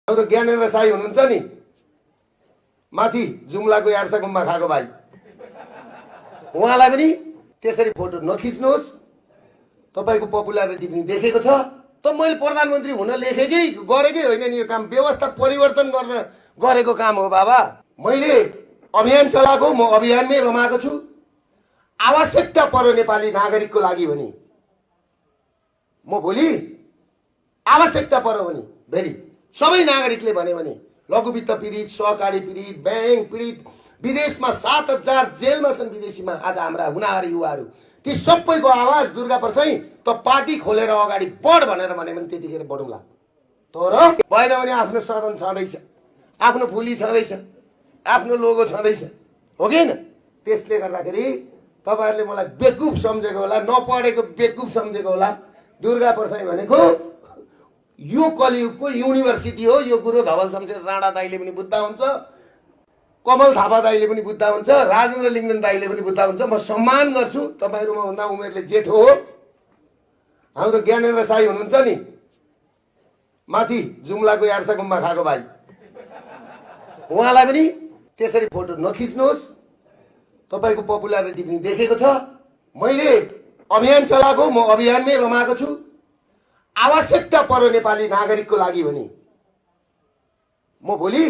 हाम्रो ज्ञानेन्द्र साई हुनुहुन्छ नि, माथि जुम्लाको यार्सा गुम्बा खाएको भाइ, उहाँलाई पनि त्यसरी फोटो नखिच्नुहोस्। तपाईको पपुलारिटी पनि देखेको छ। त मैले प्रधानमन्त्री हुन लेखेकै गरेकै होइन नि, यो काम व्यवस्था परिवर्तन गर्न गरेको काम हो बाबा। मैले अभियान चलाएको, म अभियानमै रमाएको छु। आवश्यकता पर्यो नेपाली नागरिकको लागि भने म भोलि आवश्यकता पर्यो भने भेरी सबै नागरिकले भन्यो भने लघुवित्त पीडित, सहकारी पीडित, बैंक पीडित, विदेशमा 7,000 जेलमा छन् विदेशीमा आज हाम्रा हुनहारी युवाहरू, ती सबैको आवाज दुर्गा प्रसाई त पार्टी खोलेर अगाडि बढ भनेर भन्यो भने त्यतिखेर बढौँला। तर भएन भने आफ्नो सदन छँदैछ, आफ्नो फुली छँदैछ, आफ्नो लोगो छँदैछ, हो कि हैन? त्यसले गर्दाखेरि तपाईहरुले मलाई बेकुफ सम्झेको होला, नपढेको बेकुफ सम्झेको होला। दुर्गा प्रसाई भनेको यो कलियुगको युनिभर्सिटी हो। यो कुरो धवल शमशेर राणा दाइले पनि बुझ्दा हुन्छ, कमल थापा दाइले पनि बुझ्दा हुन्छ, राजेन्द्र लिङ्गदेन दाइले पनि बुझ्दा हुन्छ। म सम्मान गर्छु, तपाईहरुमा भन्दा उमेरले जेठो हो। हाम्रो ज्ञानेन्द्र साई हुनुहुन्छ नि, माथि जुम्लाको यार्सा गुम्बा खाएको भाइ, उहाँलाई पनि त्यसरी फोटो नखिच्नुहोस्। तपाईको पपुलारिटी पनि देखेको छ। मैले अभियान चलाएको, म अभियानमै रमाएको छु। आवश्यकता पर्यो नेपाली नागरिकको लागि भने म भोलि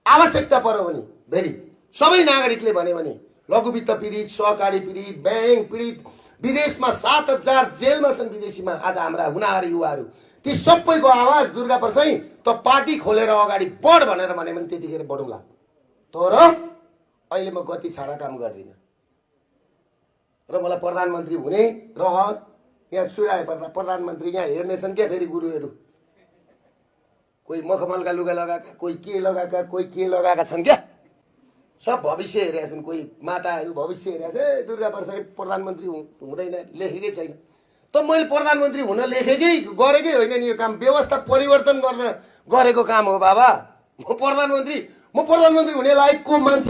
आवश्यकता पर्यो भने भेरी सबै नागरिकले भन्यो भने लघुवित्त पीडित, सहकारी पीडित, बैंक पीडित, विदेशमा 7,000 जेलमा छन् विदेशीमा आज हाम्रा हुनहारी युवाहरू, ती सबैको आवाज दुर्गा प्रसाई त पार्टी खोलेर अगाडि बढ भनेर भन्यो भने त्यतिखेर बढौँला। तर अहिले म गति छाडा काम गर्दिनँ र मलाई प्रधानमन्त्री हुने रहर यहाँ सुराए पर्दा प्रधानमन्त्री यहाँ हेर्नेछन् क्या फेरि गुरुहरू, कोही मखमलका लुगा लगाएका, कोही के लगाएका, कोही के लगाएका छन् क्या, सब भविष्य हेरेका छन्। कोही माताहरू भविष्य हेरेका छ, दुर्गा प्रसाई प्रधानमन्त्री हुँदैन, लेखेकै छैन। त मैले प्रधानमन्त्री हुन लेखेकै गरेकै होइन नि, यो काम व्यवस्था परिवर्तन गर्न गरेको काम हो बाबा। म प्रधानमन्त्री हुने लायकको मान्छे